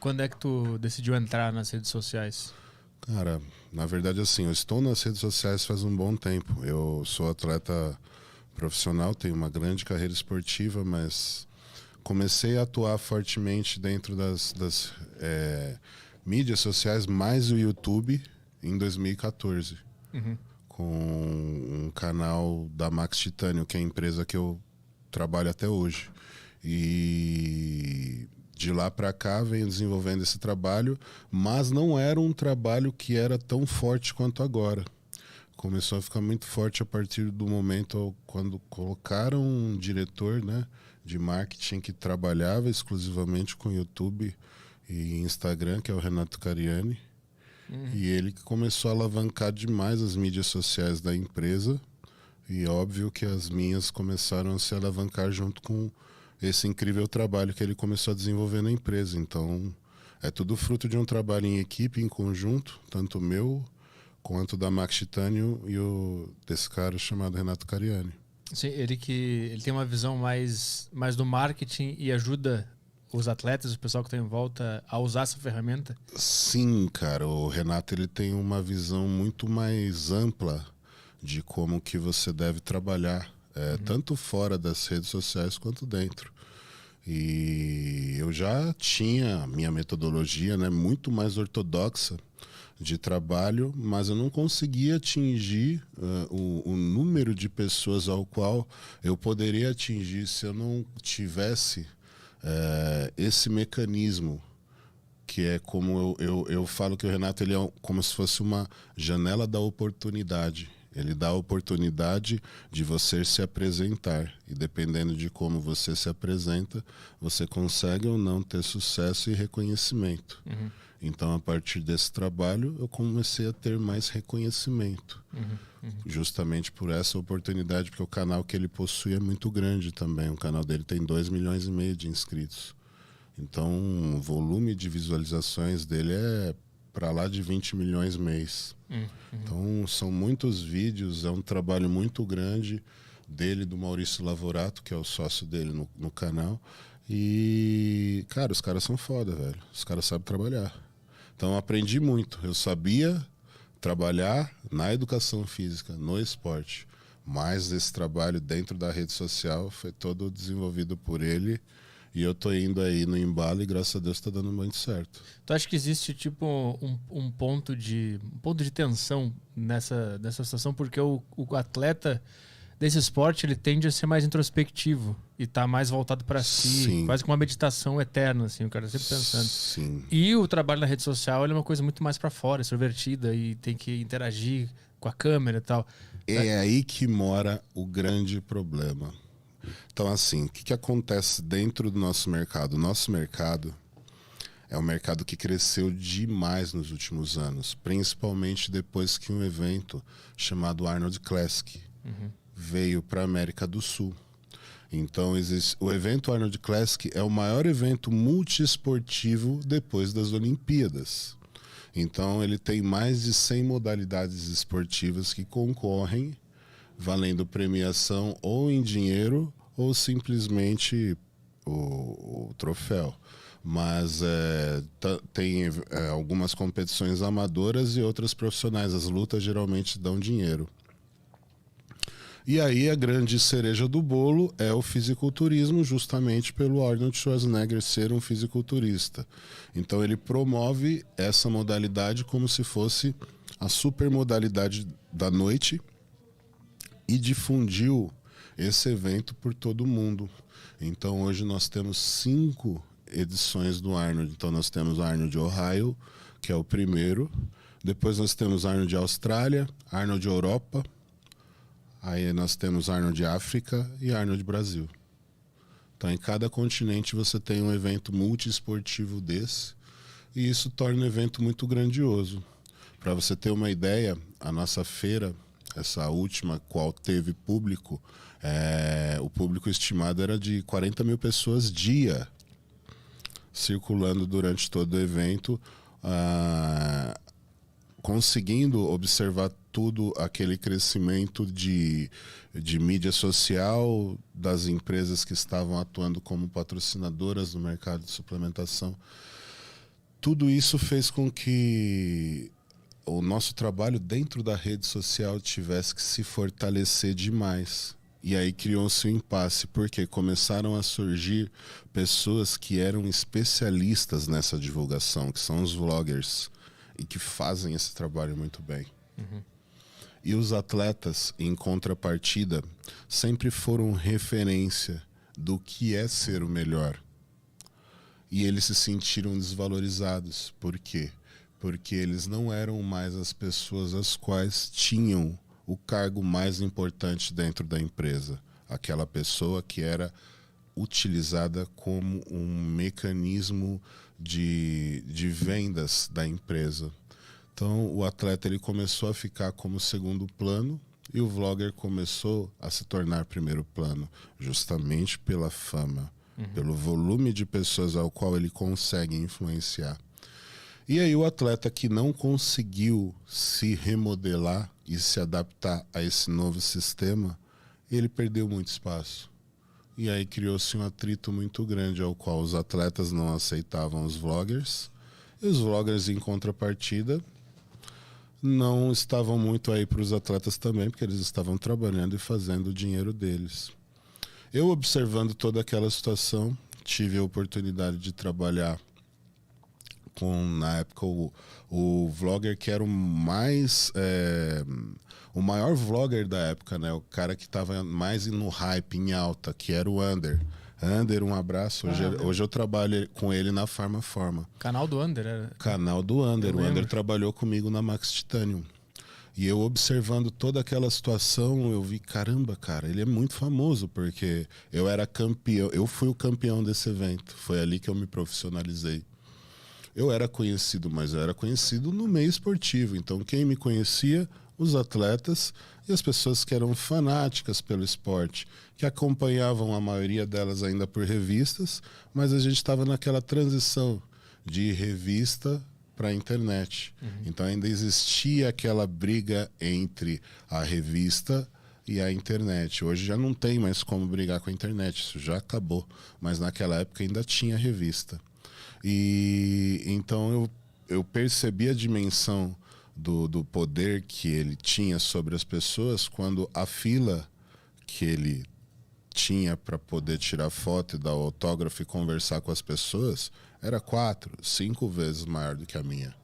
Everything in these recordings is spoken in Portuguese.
Quando é que tu decidiu entrar nas redes sociais? Cara, na verdade, assim, eu estou nas redes sociais faz um bom tempo. Eu sou atleta profissional, tenho uma grande carreira esportiva, mas comecei a atuar fortemente dentro das mídias sociais, mais o YouTube, em 2014. Uhum. Com um canal da Max Titânio, que é a empresa que eu trabalho até hoje. E de lá para cá venho desenvolvendo esse trabalho, mas não era um trabalho que era tão forte quanto agora. Começou a ficar muito forte a partir do momento quando colocaram um diretor, né, de marketing que trabalhava exclusivamente com YouTube e Instagram, que é o Renato Cariani. E ele que começou a alavancar demais as mídias sociais da empresa. E óbvio que as minhas começaram a se alavancar junto com esse incrível trabalho que ele começou a desenvolver na empresa. Então, é tudo fruto de um trabalho em equipe, em conjunto, tanto o meu quanto da Max Titânio e desse cara chamado Renato Cariani. Sim, ele tem uma visão mais do marketing e ajuda os atletas, o pessoal que está em volta, a usar essa ferramenta? Sim, cara. O Renato ele tem uma visão muito mais ampla de como que você deve trabalhar, tanto fora das redes sociais quanto dentro. E eu já tinha minha metodologia, né, muito mais ortodoxa de trabalho, mas eu não conseguia atingir o número de pessoas ao qual eu poderia atingir se eu não tivesse esse mecanismo, que é como eu falo que o Renato ele é como se fosse uma janela da oportunidade. Ele dá a oportunidade de você se apresentar. E dependendo de como você se apresenta, você consegue ou não ter sucesso e reconhecimento. Uhum. Então, a partir desse trabalho, eu comecei a ter mais reconhecimento. Justamente por essa oportunidade, porque o canal que ele possui é muito grande também. O canal dele tem 2,5 milhões de inscritos. Então, o volume de visualizações dele é para lá de 20 milhões mês. Então, são muitos vídeos, é um trabalho muito grande dele, do Maurício Lavorato, que é o sócio dele no canal. E, cara, os caras são foda, velho. Os caras sabem trabalhar. Então, eu aprendi muito. Eu sabia trabalhar na educação física, no esporte. Mas esse trabalho dentro da rede social foi todo desenvolvido por ele. E eu tô indo aí no embalo e graças a Deus tá dando muito certo. Tu acha que existe tipo um ponto de tensão nessa situação? Porque o atleta desse esporte ele tende a ser mais introspectivo e tá mais voltado para si, Sim. quase que uma meditação eterna, assim, o cara sempre pensando. Sim. E o trabalho na rede social ele é uma coisa muito mais para fora, extrovertida e tem que interagir com a câmera e tal. É aí que mora o grande problema. Então, assim, o que acontece dentro do nosso mercado? O nosso mercado é um mercado que cresceu demais nos últimos anos, principalmente depois que um evento chamado Arnold Classic veio para a América do Sul. Então, o evento Arnold Classic é o maior evento multiesportivo depois das Olimpíadas. Então, ele tem mais de 100 modalidades esportivas que concorrem, valendo premiação ou em dinheiro ou simplesmente o troféu. Mas tem algumas competições amadoras e outras profissionais. As lutas geralmente dão dinheiro. E aí a grande cereja do bolo é o fisiculturismo, justamente pelo Arnold Schwarzenegger ser um fisiculturista. Então ele promove essa modalidade como se fosse a supermodalidade da noite e difundiu esse evento por todo o mundo. Então hoje nós temos 5 edições do Arnold. Então nós temos Arnold Ohio, que é o primeiro. Depois nós temos Arnold Austrália, Arnold Europa. Aí nós temos Arnold África e Arnold Brasil. Então em cada continente você tem um evento multiesportivo desse. E isso torna um evento muito grandioso. Para você ter uma ideia, a nossa feira, essa última, qual teve público, o público estimado era de 40 mil pessoas dia, circulando durante todo o evento, conseguindo observar tudo aquele crescimento de mídia social, das empresas que estavam atuando como patrocinadoras no mercado de suplementação. tudo isso fez com que o nosso trabalho dentro da rede social tivesse que se fortalecer demais. E aí criou-se um impasse, porque começaram a surgir pessoas que eram especialistas nessa divulgação, que são os vloggers, e que fazem esse trabalho muito bem. E os atletas, em contrapartida, sempre foram referência do que é ser o melhor. E eles se sentiram desvalorizados. Por quê? Porque eles não eram mais as pessoas as quais tinham o cargo mais importante dentro da empresa. Aquela pessoa que era utilizada como um mecanismo de vendas da empresa. Então, o atleta ele começou a ficar como segundo plano e o vlogger começou a se tornar primeiro plano, justamente pela fama, pelo volume de pessoas ao qual ele consegue influenciar. E aí o atleta que não conseguiu se remodelar e se adaptar a esse novo sistema, ele perdeu muito espaço. E aí criou-se um atrito muito grande, ao qual os atletas não aceitavam os vloggers, e os vloggers, em contrapartida, não estavam muito aí para os atletas também, porque eles estavam trabalhando e fazendo o dinheiro deles. Eu, observando toda aquela situação, tive a oportunidade de trabalhar com, na época, o vlogger que era o maior vlogger da época, né? O cara que estava mais no hype, em alta, que era o Under. Under, um abraço. Hoje eu trabalho com ele na Farmaforma. Canal do Under, era? Canal do Under. O Under trabalhou comigo na Max Titanium. E eu, observando toda aquela situação, eu vi, caramba, cara, ele é muito famoso, porque eu era campeão, eu fui o campeão desse evento. Foi ali que eu me profissionalizei. Eu era conhecido, mas eu era conhecido no meio esportivo. Então, quem me conhecia? Os atletas e as pessoas que eram fanáticas pelo esporte, que acompanhavam, a maioria delas ainda por revistas, mas a gente estava naquela transição de revista para a internet. Então ainda existia aquela briga entre a revista e a internet. Hoje já não tem mais como brigar com a internet, isso já acabou. Mas naquela época ainda tinha revista. E então eu percebi a dimensão do poder que ele tinha sobre as pessoas quando a fila que ele tinha para poder tirar foto e dar autógrafo e conversar com as pessoas era 4, 5 vezes maior do que a minha.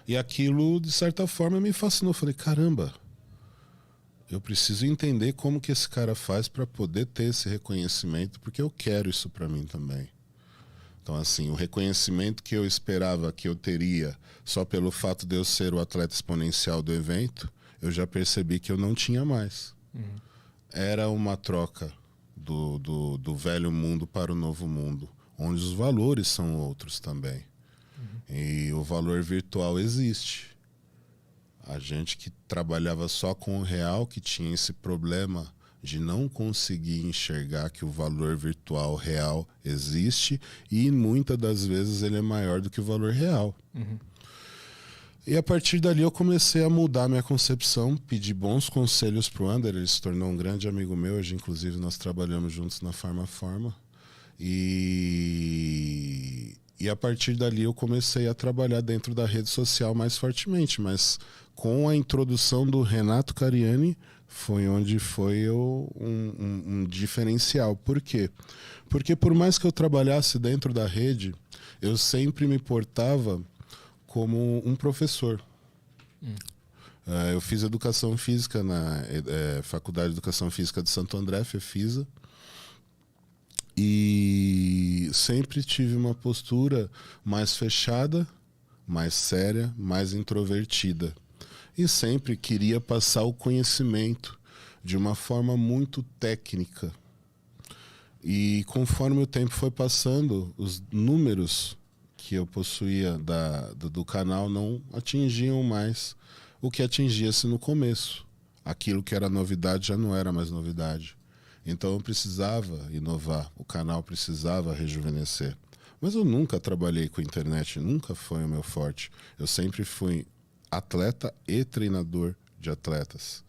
E aquilo, de certa forma, me fascinou. Eu falei, caramba, eu preciso entender como que esse cara faz para poder ter esse reconhecimento, porque eu quero isso para mim também. Então, assim, o reconhecimento que eu esperava que eu teria só pelo fato de eu ser o atleta exponencial do evento, eu já percebi que eu não tinha mais. Era uma troca do velho mundo para o novo mundo, onde os valores são outros também. E o valor virtual existe. A gente que trabalhava só com o real, que tinha esse problema de não conseguir enxergar que o valor virtual real existe e muitas das vezes ele é maior do que o valor real. E a partir dali eu comecei a mudar minha concepção, pedi bons conselhos pro Under, ele se tornou um grande amigo meu, hoje inclusive nós trabalhamos juntos na Farmaforma. E a partir dali eu comecei a trabalhar dentro da rede social mais fortemente, mas com a introdução do Renato Cariani foi onde foi um diferencial. Por quê? Porque por mais que eu trabalhasse dentro da rede, eu sempre me portava como um professor. Eu fiz educação física na Faculdade de Educação Física de Santo André, FEFISA, e sempre tive uma postura mais fechada, mais séria, mais introvertida. E sempre queria passar o conhecimento de uma forma muito técnica. E conforme o tempo foi passando, os números que eu possuía do canal não atingiam mais o que atingia-se no começo. Aquilo que era novidade já não era mais novidade. Então eu precisava inovar, o canal precisava rejuvenescer. Mas eu nunca trabalhei com internet, nunca foi o meu forte. Eu sempre fui atleta e treinador de atletas,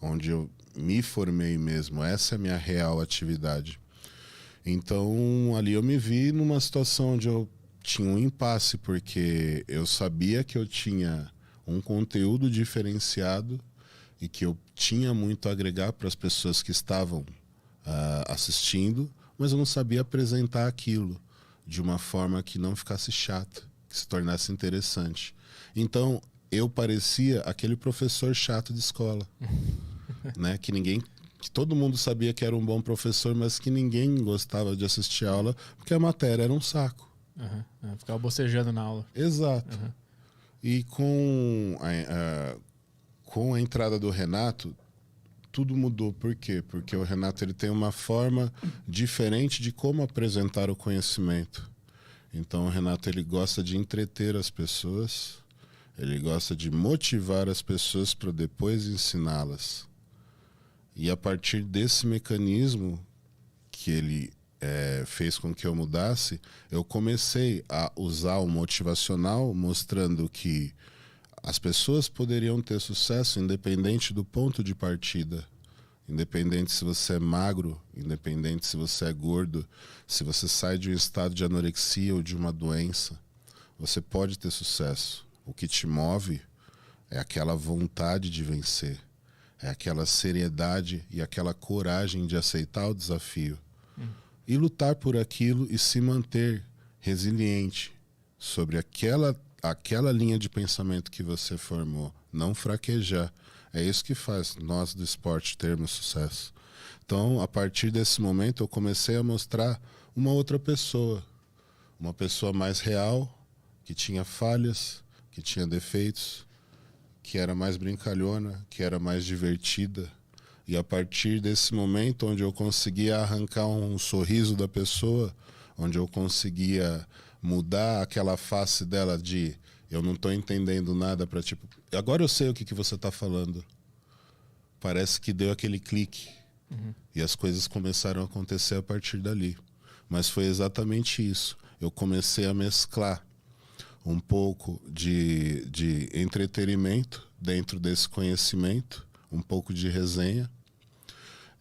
onde eu me formei mesmo. Essa é a minha real atividade. Então ali eu me vi numa situação onde eu tinha um impasse, porque eu sabia que eu tinha um conteúdo diferenciado e que eu tinha muito a agregar para as pessoas que estavam assistindo, mas eu não sabia apresentar aquilo de uma forma que não ficasse chato, que se tornasse interessante. Então, eu parecia aquele professor chato de escola, né? Que todo mundo sabia que era um bom professor, mas que ninguém gostava de assistir a aula, porque a matéria era um saco. Ficava bocejando na aula. Exato. E com a entrada do Renato, tudo mudou. Por quê? Porque o Renato ele tem uma forma diferente de como apresentar o conhecimento. Então o Renato ele gosta de entreter as pessoas, ele gosta de motivar as pessoas para depois ensiná-las. E a partir desse mecanismo que ele fez com que eu mudasse, eu comecei a usar o motivacional, mostrando que as pessoas poderiam ter sucesso independente do ponto de partida. Independente se você é magro, independente se você é gordo, se você sai de um estado de anorexia ou de uma doença, você pode ter sucesso. O que te move é aquela vontade de vencer, é aquela seriedade e aquela coragem de aceitar o desafio e lutar por aquilo e se manter resiliente sobre aquela linha de pensamento que você formou, não fraquejar. É isso que faz nós do esporte termos sucesso. Então, a partir desse momento, eu comecei a mostrar uma outra pessoa. Uma pessoa mais real, que tinha falhas, que tinha defeitos, que era mais brincalhona, que era mais divertida. E a partir desse momento, onde eu conseguia arrancar um sorriso da pessoa, onde eu conseguia mudar aquela face dela de eu não estou entendendo nada para tipo, agora eu sei o que você está falando. Parece que deu aquele clique. E as coisas começaram a acontecer a partir dali. Mas foi exatamente isso. Eu comecei a mesclar um pouco de entretenimento dentro desse conhecimento, um pouco de resenha.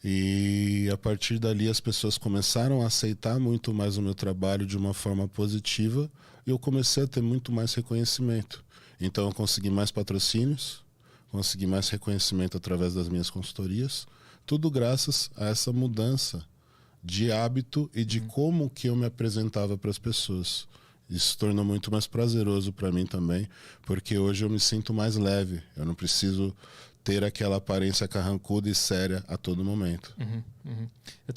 E a partir dali as pessoas começaram a aceitar muito mais o meu trabalho de uma forma positiva e eu comecei a ter muito mais reconhecimento. Então eu consegui mais patrocínios, consegui mais reconhecimento através das minhas consultorias, tudo graças a essa mudança de hábito e de como que eu me apresentava para as pessoas. Isso se tornou muito mais prazeroso para mim também, porque hoje eu me sinto mais leve. Eu não preciso ter aquela aparência carrancuda e séria a todo momento. Eu